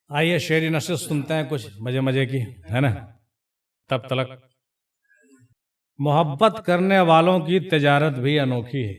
آئیے شعری نشست سنتے ہیں کچھ مزے مزے کی، ہے نا؟ تب تلک محبت کرنے والوں کی تجارت بھی انوکھی ہے،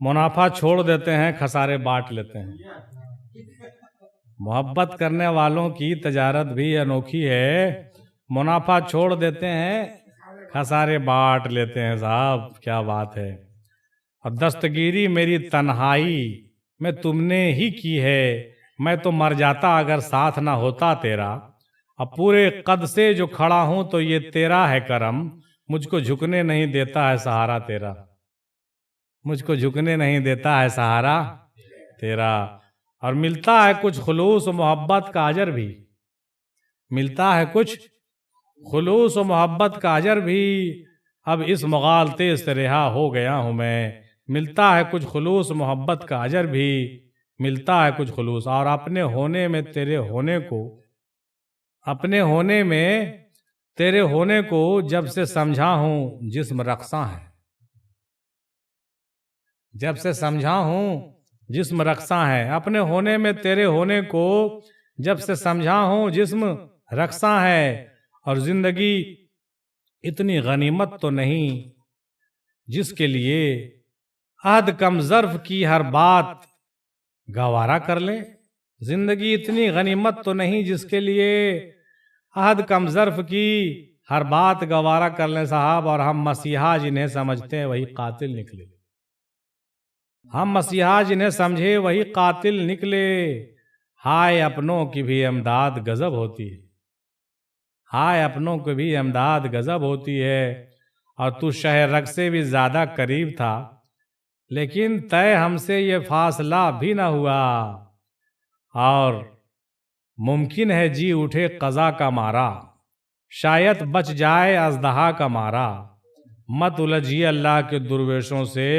منافع چھوڑ دیتے ہیں خسارے بانٹ لیتے ہیں۔ محبت کرنے والوں کی تجارت بھی انوکھی ہے، منافع چھوڑ دیتے ہیں خسارے بانٹ لیتے ہیں۔ صاحب کیا بات ہے! اور دستگیری میری تنہائی میں تم نے ہی کی ہے، میں تو مر جاتا اگر ساتھ نہ ہوتا تیرا۔ اب پورے قد سے جو کھڑا ہوں تو یہ تیرا ہے کرم، مجھ کو جھکنے نہیں دیتا ہے سہارا تیرا، مجھ کو جھکنے نہیں دیتا ہے سہارا تیرا۔ اور ملتا ہے کچھ خلوص و محبت کا اجر بھی، ملتا ہے کچھ خلوص و محبت کا اجر بھی، اب اس مغالطے سے رہا ہو گیا ہوں میں۔ ملتا ہے کچھ خلوص محبت کا اجر بھی، ملتا ہے کچھ خلوص۔ اور اپنے ہونے میں تیرے ہونے کو، اپنے ہونے میں تیرے ہونے کو جب سے سمجھا ہوں جسم رقصاں ہے، جب سے سمجھا ہوں جسم رقصاں ہے۔ اپنے ہونے میں تیرے ہونے کو جب سے سمجھا ہوں جسم رقصاں ہے۔ اور زندگی اتنی غنیمت تو نہیں جس کے لیے عہد کم ظرف کی ہر بات گوارا کر لیں، زندگی اتنی غنیمت تو نہیں جس کے لیے عہد کم ظرف کی ہر بات گوارا کر لیں صاحب۔ اور ہم مسیحا جنہیں سمجھتے ہیں وہی قاتل نکلے، ہم مسیحا جنہیں سمجھے وہی قاتل نکلے۔ ہائے اپنوں کی بھی امداد غضب ہوتی ہے، ہائے اپنوں کی بھی امداد غضب ہوتی ہے۔ اور تو شہ رگ سے بھی زیادہ قریب تھا، لیکن طے ہم سے یہ فاصلہ بھی نہ ہوا۔ اور ممکن ہے جی اٹھے قضا کا مارا، شاید بچ جائے اژدہا کا مارا۔ مت الجھیے اللہ کے درویشوں سے،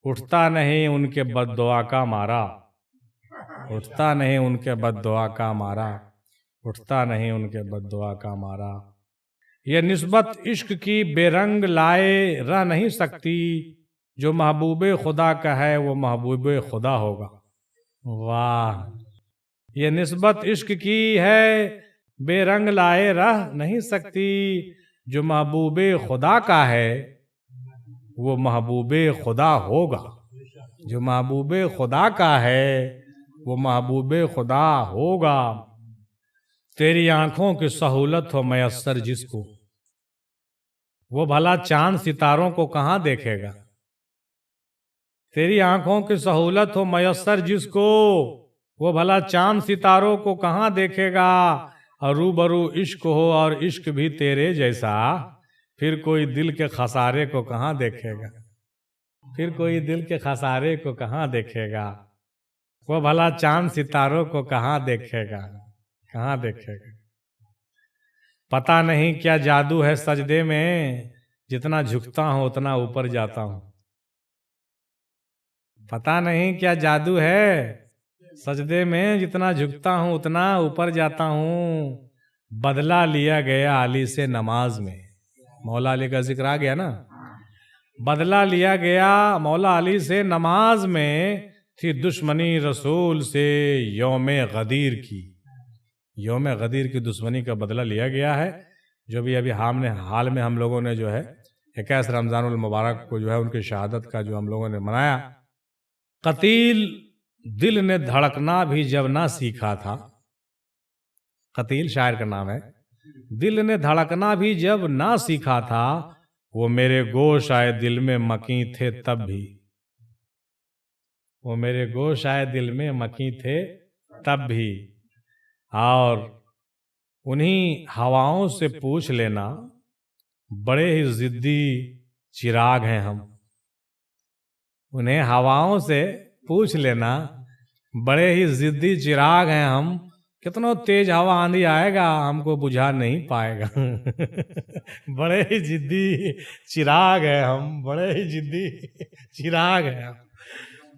اٹھتا نہیں ان کے بد دعا کا مارا، اٹھتا نہیں ان کے بد دعا کا مارا، اٹھتا نہیں ان کے بد دعا کا مارا۔ یہ نسبت عشق کی بے رنگ لائے رہ نہیں سکتی، جو محبوب خدا کا ہے وہ محبوب خدا ہوگا۔ واہ! یہ نسبت عشق کی ہے بے رنگ لائے رہ نہیں سکتی، جو محبوب خدا کا ہے وہ محبوب خدا ہوگا، جو محبوب خدا کا ہے وہ محبوب خدا ہوگا۔ تیری آنکھوں کی سہولت ہو میسر جس کو، وہ بھلا چاند ستاروں کو کہاں دیکھے گا۔ تیری آنکھوں کی سہولت ہو میسر جس کو، وہ بھلا چاند ستاروں کو کہاں دیکھے گا۔ اور روبرو عشق ہو اور عشق بھی تیرے جیسا، پھر کوئی دل کے خسارے کو کہاں دیکھے گا، پھر کوئی دل کے خسارے کو کہاں دیکھے گا۔ وہ بھلا چاند ستاروں کو کہاں دیکھے گا، کہاں دیکھے گا۔ پتہ نہیں کیا جادو ہے سجدے میں، جتنا جھکتا ہوں اتنا اوپر جاتا ہوں۔ پتہ نہیں کیا جادو ہے سجدے میں، جتنا جھکتا ہوں اتنا اوپر جاتا ہوں۔ بدلہ لیا گیا علی سے نماز میں، مولا علی کا ذکر آ گیا نا۔ بدلہ لیا گیا مولا علی سے نماز میں، تھی دشمنی رسول سے یوم غدیر کی، یوم غدیر کی دشمنی کا بدلہ لیا گیا ہے، جو بھی ابھی حال میں ہم لوگوں نے جو ہے 21 رمضان المبارک کو جو ہے ان کی شہادت کا جو ہم لوگوں نے منایا۔ قتیل دل نے دھڑکنا بھی جب نہ سیکھا تھا، قتیل شاعر کا نام ہے، دل نے دھڑکنا بھی جب نہ سیکھا تھا، وہ میرے گوش آئے دل میں مکیں تھے تب بھی، وہ میرے گوش آئے دل میں مکیں تھے تب بھی۔ اور انہی ہواؤں سے پوچھ لینا، بڑے ہی ضدی چراغ ہیں ہم، انہیں ہواؤں سے پوچھ لینا، بڑے ہی ضدی چراغ ہیں ہم، کتنا تیز ہوا آندھی آئے گا ہم کو بجھا نہیں پائے گا۔ بڑے ہی ضدی چراغ ہیں ہم، بڑے ہی ضدی چراغ ہیں ہم،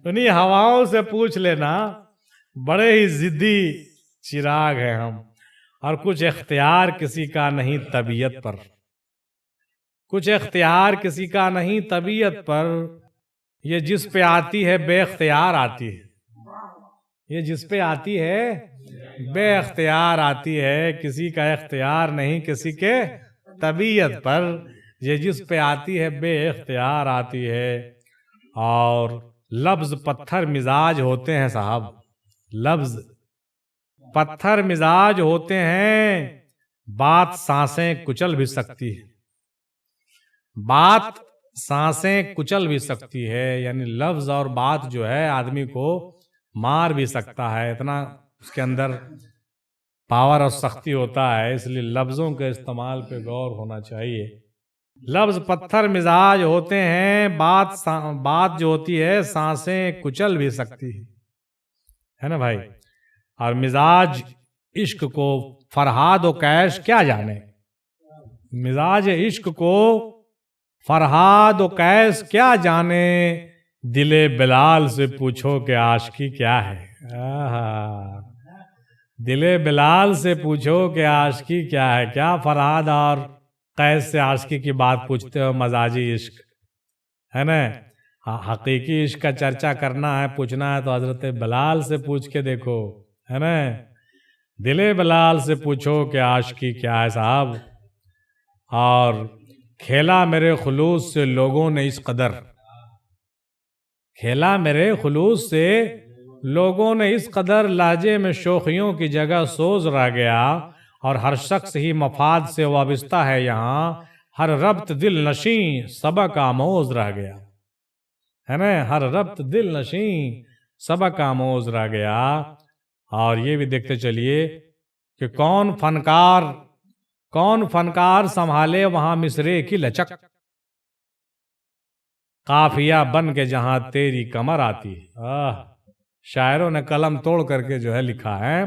انہی ہواؤں سے پوچھ لینا، بڑے ہی ضدی چراغ ہیں ہم۔ اور کچھ اختیار کسی کا نہیں طبیعت پر، کچھ اختیار کسی کا نہیں طبیعت پر، یہ جس پہ آتی ہے بے اختیار آتی ہے، یہ جس پہ آتی ہے بے اختیار آتی ہے، کسی کا اختیار نہیں کسی کے طبیعت پر، یہ جس پہ آتی ہے بے اختیار آتی ہے۔ اور لفظ پتھر مزاج ہوتے ہیں صاحب، لفظ پتھر مزاج ہوتے ہیں، بات سانسیں کچل بھی سکتی ہے، بات سانسیں کچل بھی سکتی ہے، یعنی لفظ اور بات جو ہے آدمی کو مار بھی سکتا ہے، اتنا اس کے اندر پاور اور سختی ہوتا ہے، اس لیے لفظوں کے استعمال پہ غور ہونا چاہیے۔ لفظ پتھر مزاج ہوتے ہیں، بات جو ہوتی ہے سانسیں کچل بھی سکتی ہے نا بھائی۔ اور مزاج عشق کو فرہاد و کیش کیا جانے، مزاج عشق کو فرہاد و کیس کیا جانے، دل بلال سے پوچھو کہ عاشقی کیا ہے۔ دل بلال سے پوچھو کہ عاشقی کیا ہے، کیا فرہاد اور قیس سے عاشقی کی بات پوچھتے ہو، مزاجی عشق ہے نا۔ حقیقی عشق کا چرچا کرنا ہے، پوچھنا ہے تو حضرت بلال سے پوچھ کے دیکھو، ہے نا۔ دل بلال سے پوچھو کہ عاشقی کیا ہے صاحب۔ اور کھیلا میرے خلوص سے لوگوں نے اس قدر، کھیلا میرے خلوص سے لوگوں نے اس قدر، لہجے میں شوخیوں کی جگہ سوز رہ گیا، اور ہر شخص ہی مفاد سے وابستہ ہے یہاں، ہر ربط دل نشیں سبق آموز رہ گیا، ہے نا، ہر ربط دل نشیں سبق آموز رہ گیا۔ اور یہ بھی دیکھتے چلیے کہ کون فنکار سنبھالے وہاں مصرے کی لچک، قافیہ بن کے جہاں تیری کمر آتی ہے۔ شاعروں نے قلم توڑ کر کے جو ہے لکھا ہے،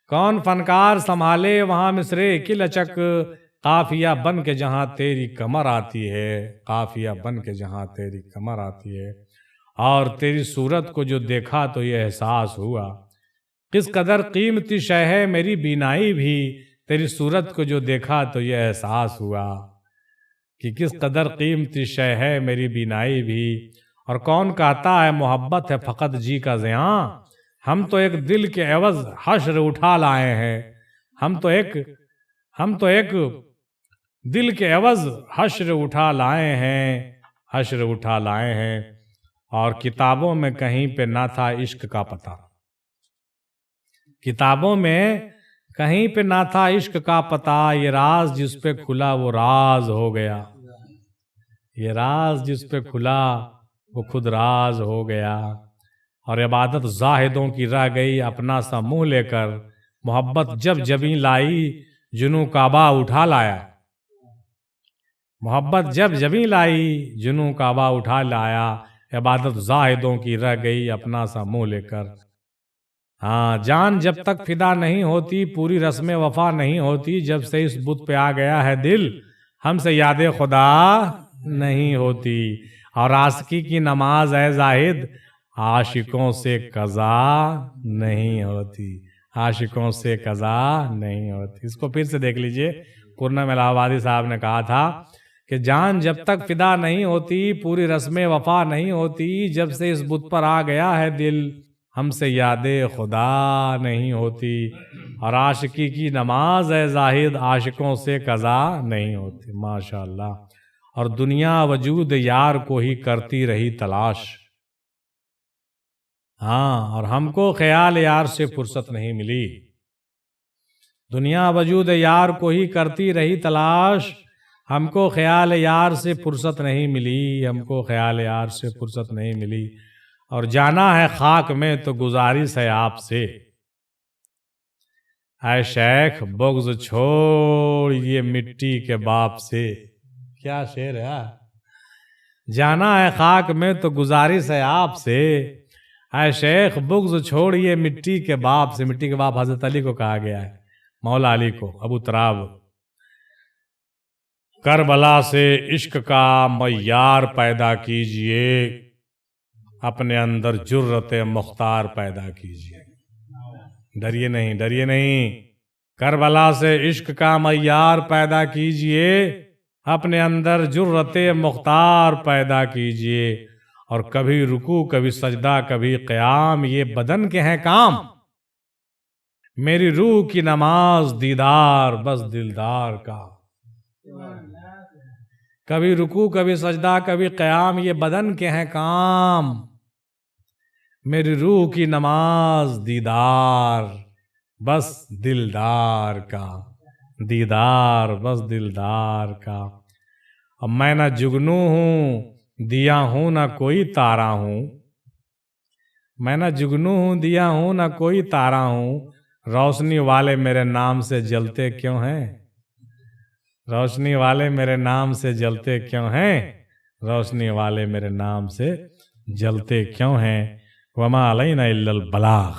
کون فنکار سنبھالے وہاں مصرے کی لچک، قافیہ بن کے جہاں تیری کمر آتی ہے، قافیہ بن کے جہاں تیری کمر آتی ہے۔ اور تیری صورت کو جو دیکھا تو یہ احساس ہوا، کس قدر قیمتی شے ہے میری بینائی بھی، تیری صورت کو جو دیکھا تو یہ احساس ہوا کہ کس قدر قیمتی شے ہے میری بینائی بھی۔ اور کون کہتا ہے محبت ہے فقط جی کا زیاں، ہم تو ایک دل کے عوض حشر اٹھا لائے ہیں، ہم تو ایک دل کے عوض حشر اٹھا لائے ہیں، حشر اٹھا لائے ہیں۔ اور کتابوں میں کہیں پہ نہ تھا عشق کا پتہ، کتابوں میں کہیں پہ نہ تھا عشق کا پتہ، یہ راز جس پہ کھلا وہ راز ہو گیا، یہ راز جس پہ کھلا وہ خود راز ہو گیا۔ اور عبادت زاہدوں کی رہ گئی اپنا سا منہ لے کر، محبت جب جبیں لائی جنوں کعبہ اٹھا لایا، محبت جب جبیں لائی جنوں کعبہ اٹھا لایا، عبادت زاہدوں کی رہ گئی اپنا سا منہ لے کر۔ ہاں، جان جب تک فدا نہیں ہوتی پوری رسم وفا نہیں ہوتی، جب سے اس بت پہ آ گیا ہے دل ہم سے یاد خدا نہیں ہوتی۔ اور عاشقی کی نماز ہے زاہد عاشقوں سے قضا نہیں ہوتی، عاشقوں سے قضا نہیں ہوتی۔ اس کو پھر سے دیکھ لیجئے، پورنم الہ آبادی صاحب نے کہا تھا کہ جان جب تک فدا نہیں ہوتی پوری رسم وفا نہیں ہوتی، جب سے اس بت پر آ گیا ہے دل ہم سے یاد خدا نہیں ہوتی۔ اور عاشقی کی نماز ہے زاہد عاشقوں سے قضا نہیں ہوتی۔ ماشاءاللہ۔ اور دنیا وجود یار کو ہی کرتی رہی تلاش، ہاں، اور ہم کو خیال یار سے فرصت نہیں ملی، دنیا وجود یار کو ہی کرتی رہی تلاش، ہم کو خیال یار سے فرصت نہیں ملی، ہم کو خیال یار سے فرصت نہیں ملی۔ اور جانا ہے خاک میں تو گزارش ہے آپ سے، اے شیخ بغض چھوڑ یہ مٹی کے باپ سے۔ کیا شعر ہے، جانا ہے خاک میں تو گزارش ہے آپ سے، اے شیخ بغض چھوڑیے مٹی کے باپ سے۔ مٹی کے باپ حضرت علی کو کہا گیا ہے، مولا علی کو، ابو تراب۔ کربلا سے عشق کا معیار پیدا کیجئے، اپنے اندر جرت مختار پیدا کیجئے۔ ڈریے نہیں، ڈریے نہیں، کربلا سے عشق کا معیار پیدا کیجئے، اپنے اندر جرت مختار پیدا کیجئے۔ اور کبھی رکوع کبھی سجدہ کبھی قیام، یہ بدن کے ہیں کام، میری روح کی نماز دیدار بس دلدار کا۔ کبھی رکوع کبھی سجدہ کبھی قیام، یہ بدن کے ہیں کام، میری روح کی نماز دیدار بس دلدار کا، دیدار بس دلدار کا۔ اب میں نہ جگنو ہوں دیا ہوں نہ کوئی تارا ہوں، میں نہ جگنو ہوں دیا ہوں نہ کوئی تارا ہوں، روشنی والے میرے نام سے جلتے کیوں ہیں، روشنی والے میرے نام سے جلتے کیوں ہیں، روشنی والے میرے نام سے جلتے کیوں ہیں۔ وما علینا الا البلاغ۔